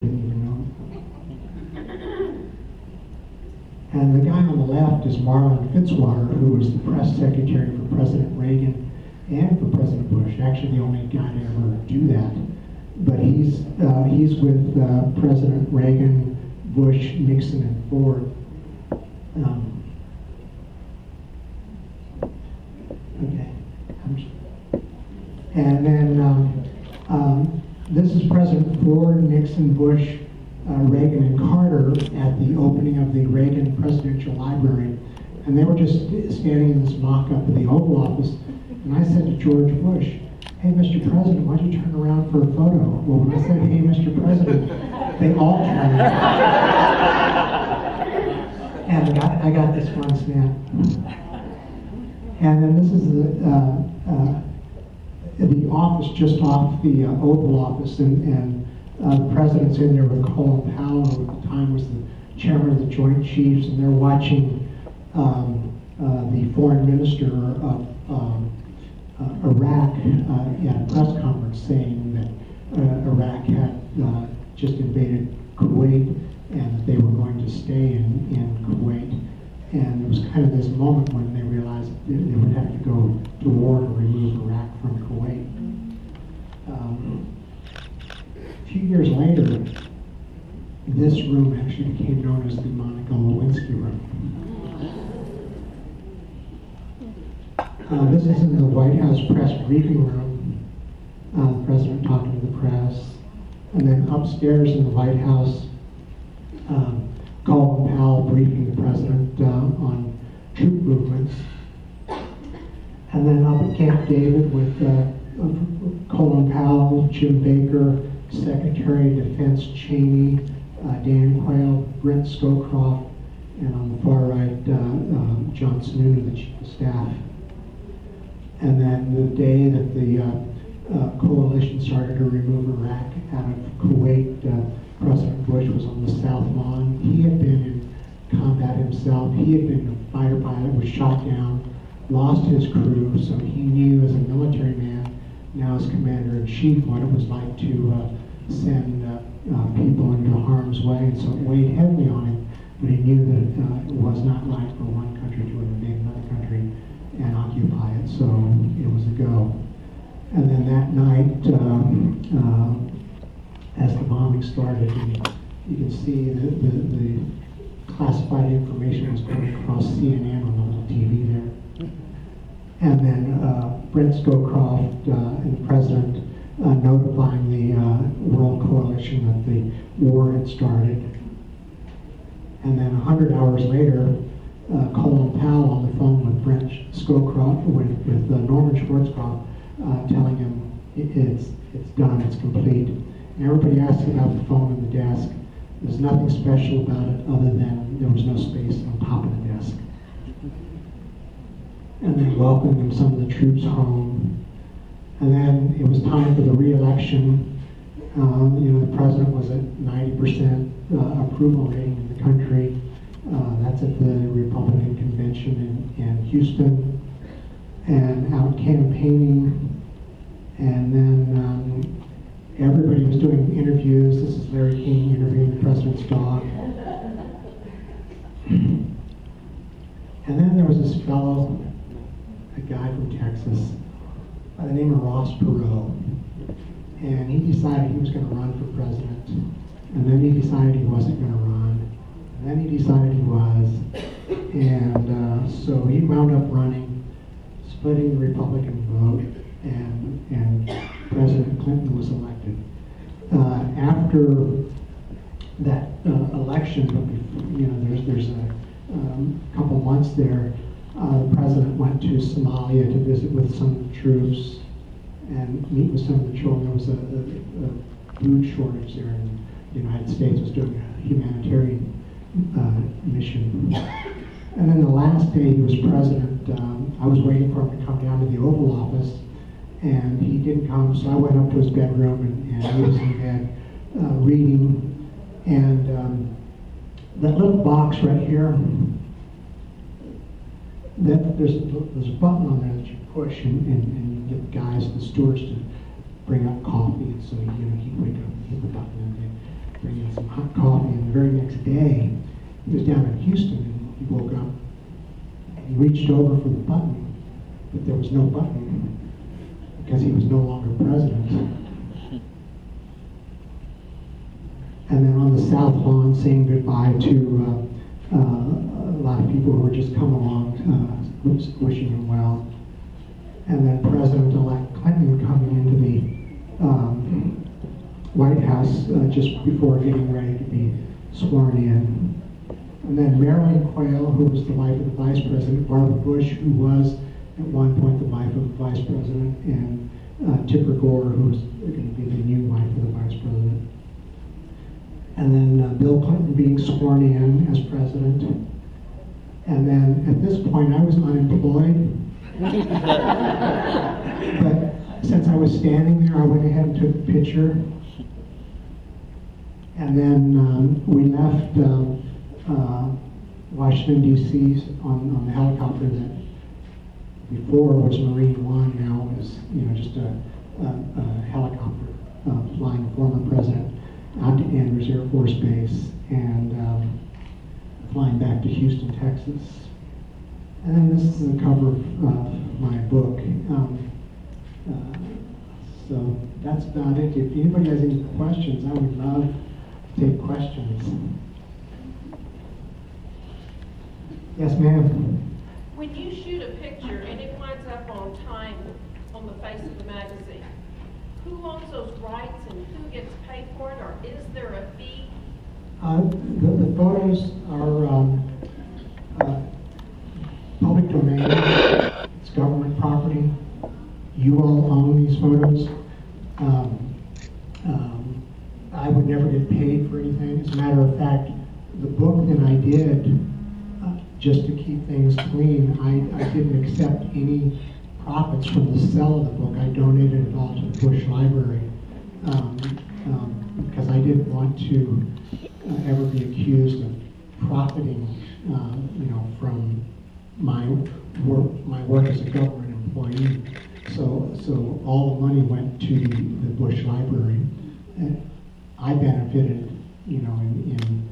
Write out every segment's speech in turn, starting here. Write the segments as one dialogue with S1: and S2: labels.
S1: didn't even know. And the guy on the left is Marlon Fitzwater, who was the press secretary for President Reagan and for President Bush. Actually, the only guy to ever do that. But he's with President Reagan, Bush, Nixon, and Ford. Okay. And then this is President Ford, Nixon, Bush, Reagan, and Carter at the opening of the Reagan Presidential Library. And they were just standing in this mock-up of the Oval Office. And I said to George Bush, "Hey, Mr. President, why don't you turn around for a photo?" Well, when I said, "Hey, Mr. President," they all turned around. And I got this one snap. And then this is the office just off the Oval Office, and the president's in there with Colin Powell, who at the time was the chairman of the Joint Chiefs, and they're watching the foreign minister of Iraq at a press conference saying that Iraq had just invaded Kuwait and that they were going to stay in Kuwait. And it was kind of this moment when they realized that they would have to go to war to remove Iraq from Kuwait. A few years later, this room actually became known as the Monica Lewinsky room. This is in the White House press briefing room, the president talking to the press. And then upstairs in the White House, Colin Powell briefing the president on troop movements. And then up at Camp David with Colin Powell, Jim Baker, Secretary of Defense Cheney, Dan Quayle, Brent Scowcroft, and on the far right, John Sununu, the Chief of Staff. And then the day that the coalition started to remove Iraq out of Kuwait, President Bush was on the South Lawn. He had been in combat himself. He had been a fighter pilot, was shot down, lost his crew, so he knew as a military man, now as Commander-in-Chief, what it was like to send people into harm's way. And so it weighed heavily on him, but he knew that it was not right for one country to invade another country and occupy it, so it was a go. And then that night, as the bombing started, you can see the classified information was coming across CNN on the little TV there. And then Brent Scowcroft and the president notifying the World Coalition that the war had started. And then 100 hours later, Colin Powell on the phone with Brent Scowcroft, with Norman Schwarzkopf, telling him it's done, it's complete. And everybody asked about the phone on the desk. There's nothing special about it other than there was no space on top of the desk. And then welcoming some of the troops home. And then it was time for the re-election. The president was at 90% approval rating in the country. That's at the Republican convention in Houston. And out campaigning. And then everybody was doing interviews. This is Larry King interviewing the president's dog. And then there was this fellow, a guy from Texas, by the name of Ross Perot. And he decided he was going to run for president. And then he decided he wasn't going to run. And then he decided he was. And so he wound up running, splitting the Republican vote, and President Clinton was elected. After that election, there's a couple months there, the president went to Somalia to visit with some of the troops and meet with some of the children. There was a food shortage there, and the United States was doing a humanitarian mission. And then the last day he was president, I was waiting for him to come down to the Oval Office, and he didn't come, so I went up to his bedroom, and he was in bed reading. And that little box right here, there's a button on there that you push, and you get the guys, the stewards, to bring up coffee. And so he'd wake up and hit the button, and they'd bring and some hot coffee, and the very next day, he was down in Houston, and he woke up, and he reached over for the button, but there was no button, because he was no longer president. And then on the South Lawn, saying goodbye to a lot of people who were just coming along, wishing him well. And then President-elect Clinton coming into the White House just before getting ready to be sworn in. And then Marilyn Quayle, who was the wife of the Vice President, Barbara Bush, who was at one point the wife of the Vice President, and Tipper Gore, who was going to be the new wife of the Vice President. And then Bill Clinton being sworn in as president. And then at this point, I was unemployed. But since I was standing there, I went ahead and took a picture. And then we left Washington, D.C. on the helicopter that before was Marine One, now is just a helicopter flying the former president out to Andrews Air Force Base and flying back to Houston, Texas. And then this is the cover of my book. So that's about it. If anybody has any questions, I would love to take questions. Yes, ma'am.
S2: When you shoot a picture and it winds up on Time on the face of the magazine, who owns those rights and who gets paid for it, or is there a fee?
S1: The photos are public domain. It's government property. You all own these photos. I would never get paid for anything. As a matter of fact, the book that I did, just to keep things clean, I didn't accept any profits from the sale of the book. I donated it all to the Bush Library because I didn't want to ever be accused of profiting, from my work as a government employee. So all the money went to the Bush Library. And I benefited, in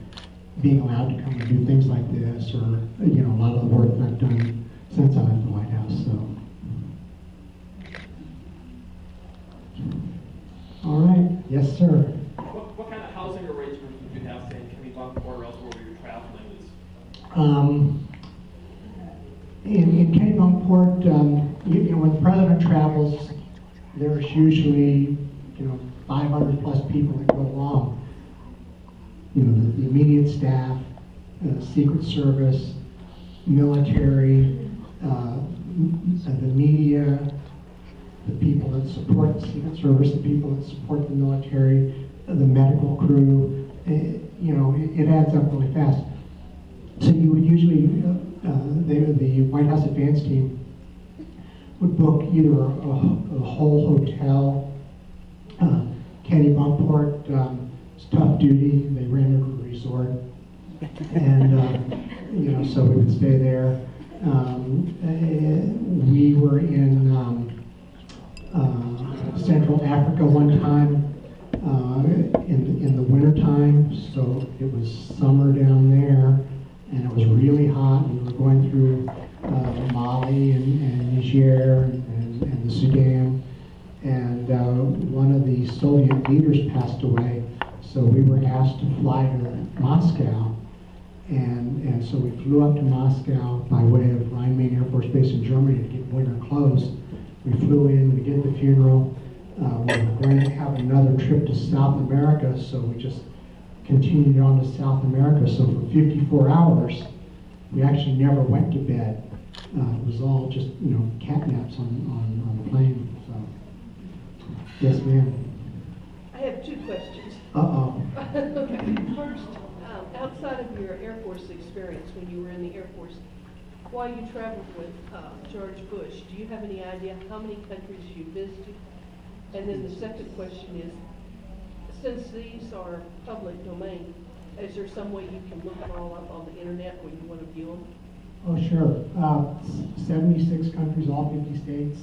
S1: being allowed to come and do things like this, or a lot of the work that I've done since I left the White House. So. All right. Yes, sir.
S3: What kind of housing arrangements would you have, say, in Kennebunkport or elsewhere where you're traveling?
S1: In Kennebunkport, when the president travels, there's usually 500 plus people that go along. The immediate staff, Secret Service, military, the media, the people that support the Secret Service, the people that support the military, the medical crew. It adds up really fast. So you would usually, the White House advance team would book either a whole hotel. Kennebunkport, it's tough duty. They ran a resort, and so we would stay there. We were in Central Africa one time in the winter time, so it was summer down there, and it was really hot. We were going through Mali and Niger and the Sudan, and one of the Soviet leaders passed away, so we were asked to fly to Moscow, and so we flew up to Moscow by way of Rhine-Main Air Force Base in Germany to get winter clothes. We flew in, we did the funeral. We were going to have another trip to South America, so we just continued on to South America. So for 54 hours, we actually never went to bed. It was all just, cat naps on the plane. So, yes, ma'am.
S2: I have two questions.
S1: Uh-oh.
S2: Okay. First, outside of your Air Force experience when you were in the Air Force, while you traveled with George Bush, do you have any idea how many countries you visited? And then the second question is, since these are public domain, is there some way you can look them all up on the internet when you want to view them?
S1: Oh, sure. 76 countries, all 50 states.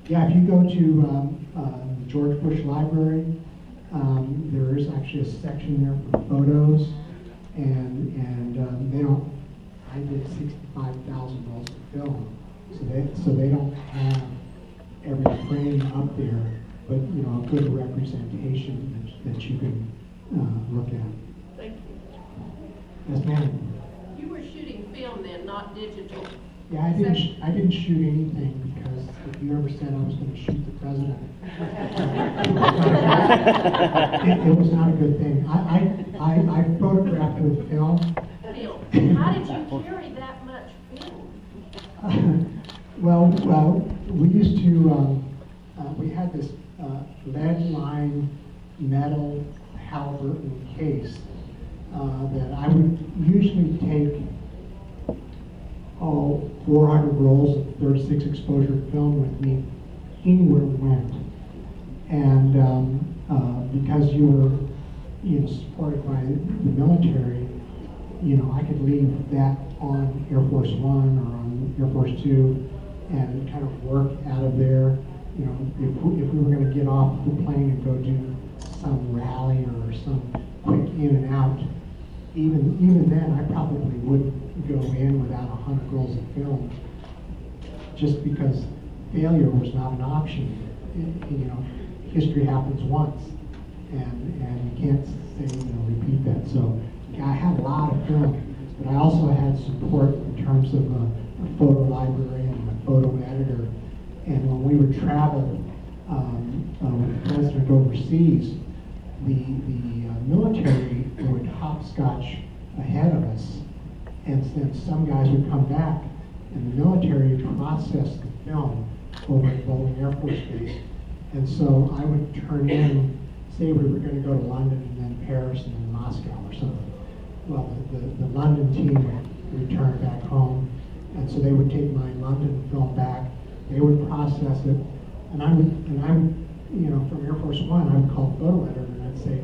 S1: Yeah, if you go to the George Bush Library, There is actually a section there for photos, and they don't. I did 65,000 rolls of film, so they don't have every frame up there, but you know, a good representation that you can look at.
S2: Thank you.
S1: Yes, ma'am.
S2: You were shooting film then, not digital.
S1: Yeah, I didn't shoot anything because if you ever said I was going to shoot the president, it was not a good thing. I photographed with film.
S2: How did you carry that much film?
S1: Well, we used to, we had this lead-lined metal Halliburton case that I would usually take 400 rolls of 36 exposure film with me anywhere we went. And because you were, supported by the military, I could leave that on Air Force One or on Air Force Two and kind of work out of there. If we were going to get off the plane and go do some rally or some quick in and out, even then I probably wouldn't go in without 100 rolls of film, just because failure was not an option. History happens once, and you can't say repeat that. So I had a lot of film, but I also had support in terms of a photo library and a photo editor. And when we would travel with the president overseas, the military would hopscotch ahead of us, and then some guys would come back, and the military processed the film over at Bowling Air Force Base. And so I would turn in, say we were going to go to London and then Paris and then Moscow or something. Well, the London team would return back home, and so they would take my London film back. They would process it, and I would, from Air Force One, I would call the photo editor and I'd say,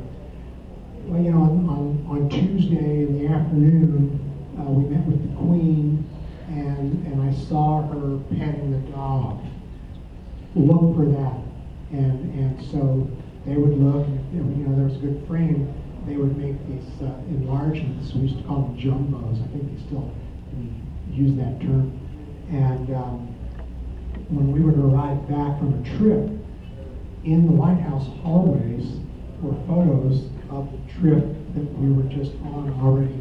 S1: well, on Tuesday in the afternoon, we met with the Queen, and I saw her petting the dog. Look for that, and so they would look, and if there was a good frame, they would make these enlargements. We used to call them jumbos. I think they still use that term. And when we would arrive back from a trip, in the White House hallways were photos of the trip that we were just on already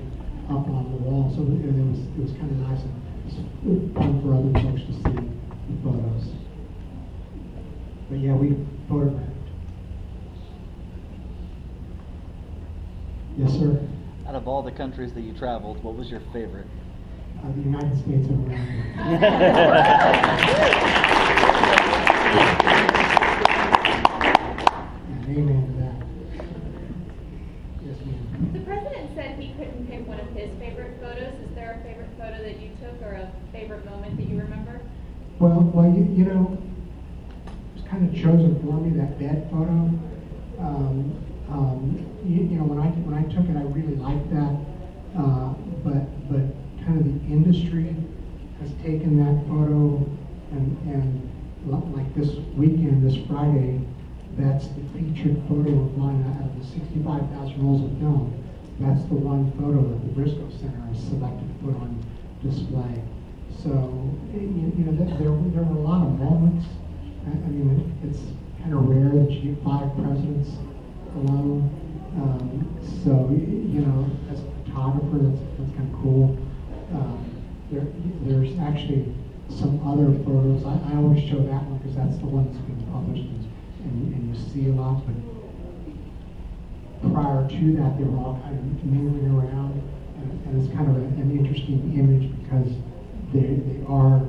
S1: up on the wall. So it was kind of nice and fun for other folks to see the photos. But yeah, we photographed. Yes, sir.
S4: Out of all the countries that you traveled, what was your favorite?
S1: The United States of America. Amen to that. Yes, ma'am.
S5: The president said he couldn't pick one of his favorite photos. Is there a favorite photo that you took or a favorite moment that you remember?
S1: Well, it was kind of chosen for me, that bed photo. When I took it, I really liked that. But kind of the industry has taken that photo and like this weekend, this Friday, that's the featured photo of mine out of the 65,000 rolls of film. That's the one photo that the Briscoe Center has selected to put on display. So, there were a lot of moments. I mean, it's kind of rare that you get 5 presidents alone. So, as a photographer, that's kind of cool. There's actually some other photos. I always show that one because that's the one that's been published and you see a lot. But prior to that, they were all kind of mingling around, and it's kind of an interesting image because they are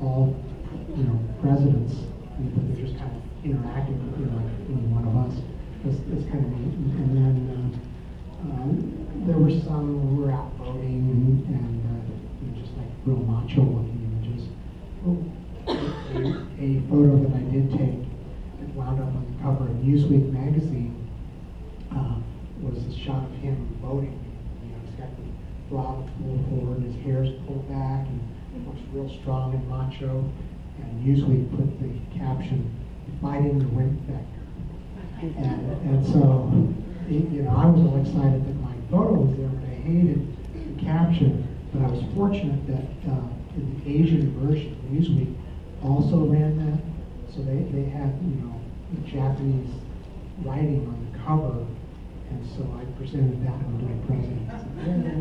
S1: all presidents, but they're just kind of interacting like one of us. It's kind of neat. And then there were some who were out voting and just like real macho looking images. A photo that I did take that wound up on the cover of Newsweek magazine was a shot of him voting. He's got the throttle pulled forward, his hair's pulled back, and he looks real strong and macho. And Newsweek put the caption, "Fighting the Wimp Factor." And so, you know, I was all excited that my photo was there, but I hated the caption. But I was fortunate that in the Asian version, Newsweek also ran that. So they had, you know, the Japanese writing on the cover. And so I presented that one to the president. I said, there it is.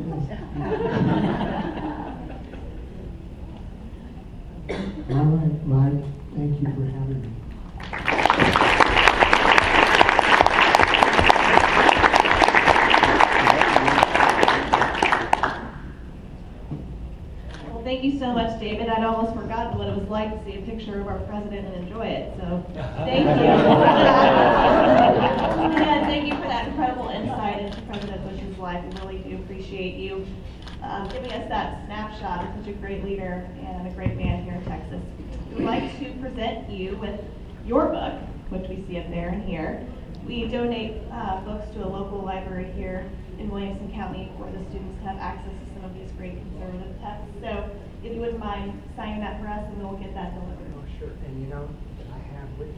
S1: All right, Mike, thank you for having me.
S6: Well, thank you so much, David. I'd almost forgotten what it was like to see a picture of our president and enjoy it, so thank you. And thank you for that incredible insight into President Bush's life. We really do appreciate you giving us that snapshot of such a great leader and a great man here in Texas. We would like to present you with your book, which we see up there and here. We donate books to a local library here in Williamson County for the students to have access to some of these great conservative texts. So if you wouldn't mind signing that for us, and we'll get that delivered.
S1: Oh, sure. And you know, I have with me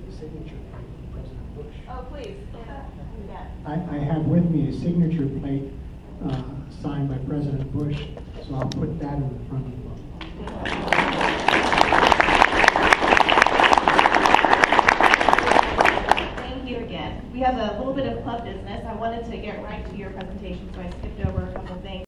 S1: a signature plate from President Bush.
S6: Oh, please. Yeah.
S1: I have with me a signature plate signed by President Bush, so I'll put that in the front of the book.
S6: Thank you again. We have a little bit of club business. I wanted to get right to your presentation, so I skipped over a couple of things.